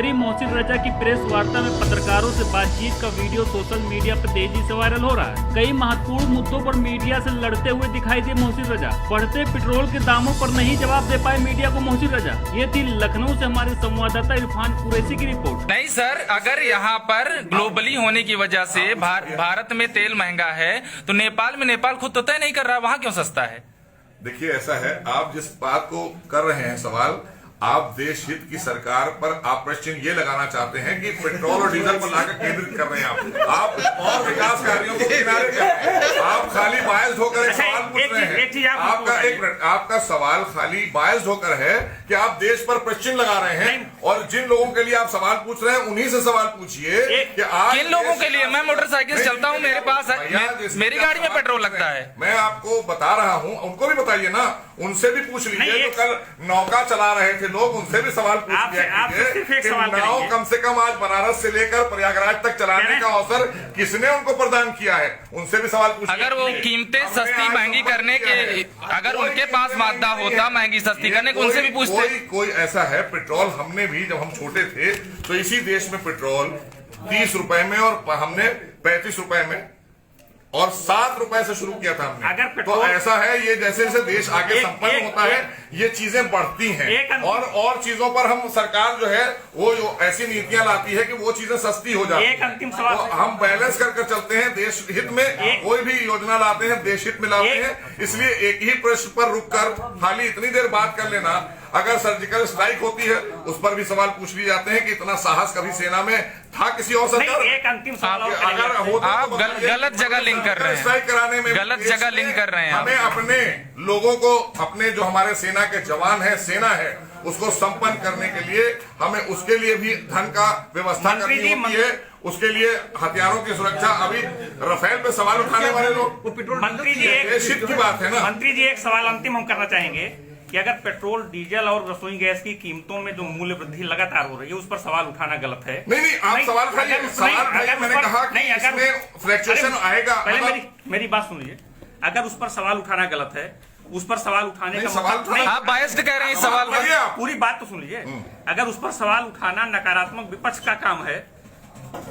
मंत्री मोहसिन रजा की प्रेस वार्ता में पत्रकारों से बातचीत का वीडियो सोशल मीडिया पर तेजी से वायरल हो रहा है। कई महत्वपूर्ण मुद्दों पर मीडिया से लड़ते हुए दिखाई दिए मोहसिन रजा। बढ़ते पेट्रोल के दामों पर नहीं जवाब दे पाए मीडिया को मोहसिन रजा। ये थी लखनऊ से हमारे संवाददाता इरफान कुरैशी की रिपोर्ट। नहीं सर, अगर यहाँ पर ग्लोबली होने की वजह से भारत में तेल महंगा है तो नेपाल में नेपाल खुद तो तय नहीं कर रहा, वहाँ क्यों सस्ता है? देखिए, ऐसा है, आप जिस बात को कर रहे हैं सवाल, आप देश हित की सरकार पर आप प्रश्न ये लगाना चाहते हैं कि पेट्रोल और डीजल पर लाकर केंद्रित कर रहे हैं आप और विकास कार्यों को किनारे कर रहे हैं। आप खाली बायस्ड होकर एक सवाल पूछ रहे हैं। आपका सवाल खाली बायस्ड होकर है कि आप देश पर प्रश्न लगा रहे हैं, और जिन लोगों के लिए आप सवाल पूछ रहे हैं उन्हीं से सवाल पूछिए कि आज किन लोगों के लिए। मैं मोटरसाइकिल से चलता हूँ, मेरे पास मेरी गाड़ी में पेट्रोल लगता है। मैं आपको बता रहा हूँ, उनको भी बताइए ना, उनसे भी पूछ लीजिए। तो कल नौका चला रहे थे लोग, उनसे भी सवाल पूछ लिया कीजिए। नाव कम से कम आज बनारस से लेकर प्रयागराज तक चलाने का अवसर किसने उनको प्रदान किया है, उनसे भी सवाल पूछ। अगर वो कीमतें सस्ती महंगी करने के, अगर उनके पास मादा होता महंगी सस्ती करने को, उनसे भी पूछते। कोई ऐसा है, पेट्रोल हमने भी जब हम छोटे थे तो इसी देश में पेट्रोल 30 रुपए में और हमने 35 रुपए में और 7 रुपए से शुरू किया था हमने। तो ऐसा है, ये जैसे जैसे देश आगे संपन्न होता है ये चीजें बढ़ती हैं, और चीजों पर हम सरकार जो है वो जो ऐसी नीतियां लाती है कि वो चीजें सस्ती हो जाती है। तो हम बैलेंस कर चलते हैं, देश हित में कोई भी योजना लाते हैं देश हित में लाते हैं। इसलिए एक ही प्रश्न पर रुककर खाली इतनी देर बात कर लेना, अगर सर्जिकल स्ट्राइक होती है उस पर भी सवाल पूछ लिए जाते हैं कि इतना साहस कभी सेना में था किसी और सरकार। एक अंतिम सवाल, अगर आप गलत जगह लिंक कर रहे हैं, स्ट्राइक कराने में गलत जगह लिंक कर रहे हैं। हमें अपने लोगों को, अपने जो हमारे सेना के जवान है, सेना है, उसको संपन्न करने के लिए हमें उसके लिए भी धन का व्यवस्था करनी होती है। उसके लिए हथियारों की सुरक्षा, अभी राफेल पे सवाल उठाने वाले लोग, मंत्री जी एक की बात है ना। मंत्री जी, एक सवाल अंतिम हम करना चाहेंगे कि अगर पेट्रोल, डीजल और रसोई गैस की कीमतों में जो मूल्य वृद्धि लगातार हो रही है उस पर सवाल उठाना गलत है। नहीं, आप सवाल उठाइए। मैंने कहा कि इसमें फ्लक्चुएशन आएगा। पहले मेरी बात सुनिए। अगर उस पर सवाल उठाना गलत है, उस पर सवाल उठाने का मतलब आप बायस्ड कह रहे हैं सवाल पर। पूरी बात तो सुन लीजिए। अगर उस पर सवाल उठाना नकारात्मक विपक्ष का काम है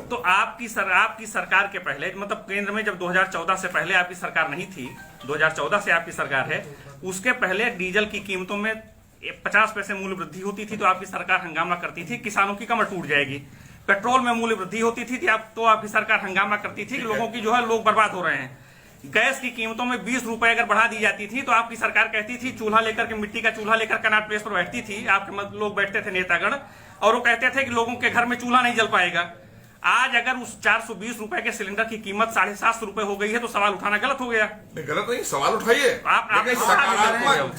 तो आपकी सरकार के पहले, मतलब केंद्र में जब 2014 से पहले आपकी सरकार नहीं थी, 2014 से आपकी सरकार है, उसके पहले डीजल की कीमतों में 50 पैसे मूल्य वृद्धि होती थी तो आपकी सरकार हंगामा करती थी किसानों की कमर टूट जाएगी। पेट्रोल में मूल्य वृद्धि होती थी तो आपकी सरकार हंगामा करती थी कि लोगों की जो है लोग बर्बाद हो रहे हैं। गैस की कीमतों में 20 रुपए अगर बढ़ा दी जाती थी तो आपकी सरकार कहती थी, चूल्हा लेकर के, मिट्टी का चूल्हा लेकर कनॉट प्लेस पर बैठती थी, आपके लोग बैठते थे नेतागण, और वो कहते थे कि लोगों के घर में चूल्हा नहीं जल पाएगा। आज अगर उस 420 रुपए के सिलेंडर की कीमत 750 रुपए हो गई है तो सवाल उठाना गलत हो गया। गलत नहीं, सवाल उठाइए।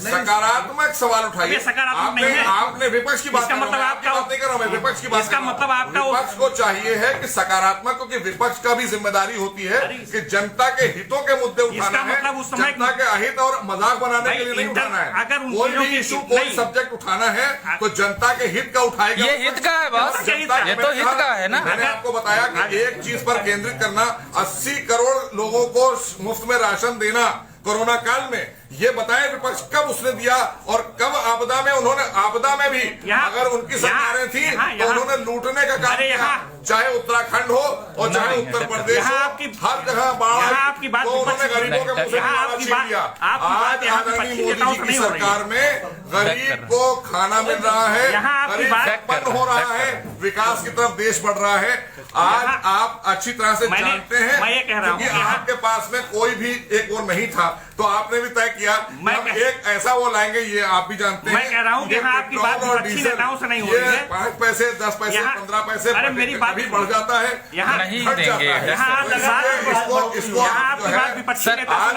सकारात्मक सवाल उठाइए। सकारात्मक नहीं है। आपने विपक्ष की बात, इसका मतलब आपका नहीं कर रहा हूं, विपक्ष की बात। इसका मतलब आपका विपक्ष को चाहिए है कि सकारात्मक, क्योंकि विपक्ष का भी जिम्मेदारी होती है कि जनता के हितों के मुद्दे उठाना है, जनता के अहित और मजाक बनाने के लिए नहीं उठाना है। अगर कोई भी इशू, कोई सब्जेक्ट उठाना है तो जनता के हित का उठाएगा। ये हित का है बस, ये तो हित का है ना। मैंने आपको बताया कि एक चीज पर केंद्रित करना, 80 करोड़ लोगों को मुफ्त में राशन देना कोरोना काल में, ये बताए विपक्ष कब उसने दिया और कब आपदा में उन्होंने, आपदा में भी अगर उनकी सरकारें थी तो उन्होंने लूटने का काम किया, चाहे उत्तराखंड हो और चाहे उत्तर प्रदेश हो, हर जगह बाढ़, तो उन्होंने गरीबों के मुंह से खाना छीन लिया। आज आदरणीय मोदी जी की सरकार में गरीब को खाना मिल रहा है, गरीब संपन्न हो रहा है, विकास की तरफ देश बढ़ रहा है। आज आप अच्छी तरह से जानते हैं क्योंकि आपके पास में कोई भी एक वो नहीं था, तो आपने भी तय किया हम एक ऐसा वो लाएंगे, ये आप भी जानते हैं। मैं कह रहा हूँ कि आपकी बात विपक्षी नेताओं से नहीं हो रही है। 5 पैसे, 10 पैसे, 15 पैसे, अरे मेरी बात भी बढ़ जाता है, यहाँ नहीं देंगे। आज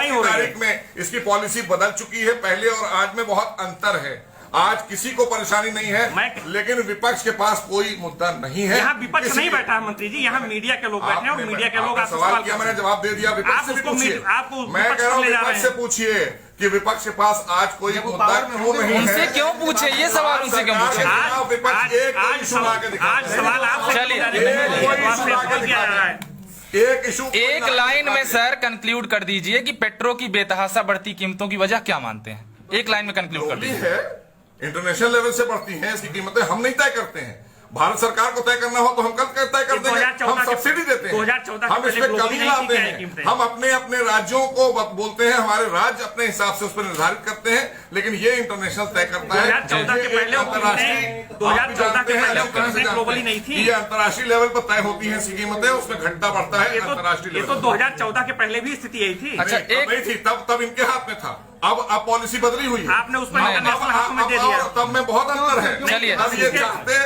की तारीख में इसकी पॉलिसी बदल चुकी है, पहले और आज में बहुत अंतर है। आज किसी को परेशानी नहीं है, लेकिन विपक्ष के पास कोई मुद्दा नहीं है। यहाँ विपक्ष नहीं बैठा है मंत्री जी, यहाँ मीडिया के लोग बैठे हैं और मीडिया के लोग सवाल किया, मैंने जवाब दे दिया। विपक्ष से भी पूछिए, मैं कह रहा हूँ विपक्ष से पूछिए कि विपक्ष के पास आज कोई मुद्दा क्यों नहीं है। उनसे क्यों पूछे ये सवाल, उनसे क्यों पूछे? विपक्ष एक इशू ला के दिखा, आज सवाल आपसे एक इशू, एक लाइन में सर कंक्लूड कर दीजिए कि पेट्रोल की बेतहाशा बढ़ती कीमतों की वजह क्या मानते हैं? एक लाइन में कंक्लूड कर दीजिए। इंटरनेशनल लेवल से बढ़ती हैं इसकी कीमतें, हम नहीं तय करते हैं। भारत सरकार को तय करना हो तो हम कल तय कर देंगे। 2014 हम सब्सिडी देते हैं, 2014 हम इसमें कमी लाते हैं, कीमतें। हम अपने अपने राज्यों को बोलते हैं, हमारे राज्य अपने हिसाब से उस पर निर्धारित करते हैं, लेकिन ये इंटरनेशनल तय करता है। 2014 के पहले 2014 के पहले ग्लोबली नहीं थी, ये अंतर्राष्ट्रीय लेवल पर तय होती है कीमतें, उसमें घंटा बढ़ता है अंतर्राष्ट्रीय ये लेवल। तो 2014 के पहले भी स्थिति यही थी। अच्छा, तब नहीं थी, तब इनके हाथ में था। अब पॉलिसी बदली हुई है, आपने उस पर इंटरनेशनल हाथ में दे दिया। तब में बहुत अंतर है। चलिए, अब ये चाहते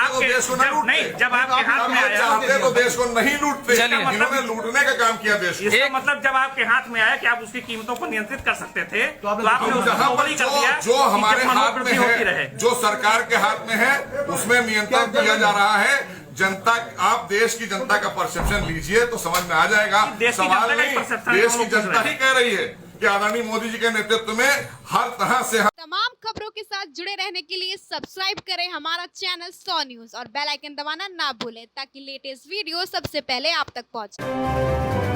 तो देश को नहीं लूटते, जब आपके हाथ में आया चाहते तो देश को नहीं लूटते, चलिए। इन्होंने लूटने का काम किया देश को। इसका मतलब जब आपके हाथ में आया कि आप उसकी कीमतों को नियंत्रित कर सकते थे, तो आपने उसको जहां पर ग्लोबली कर दिया। जो हमारे हाथ में मनोवृद्धि होती रहे। है, जो सरकार के हाथ में है, उसमें नियंत्रण किया जा रहा है। जनता, आप देश की जनता का परसेप्शन लीजिए तो समझ में आ जाएगा। देश की सवाल जनता का नहीं, perception देश हम की लोग जनता ही कह रही है कि आदरणीय मोदी जी के नेतृत्व में हर तरह से तमाम खबरों के साथ जुड़े रहने के लिए सब्सक्राइब करें हमारा चैनल 100 न्यूज और बेल आइकन दबाना ना भूलें ताकि लेटेस्ट वीडियो सबसे पहले आप तक पहुंचे।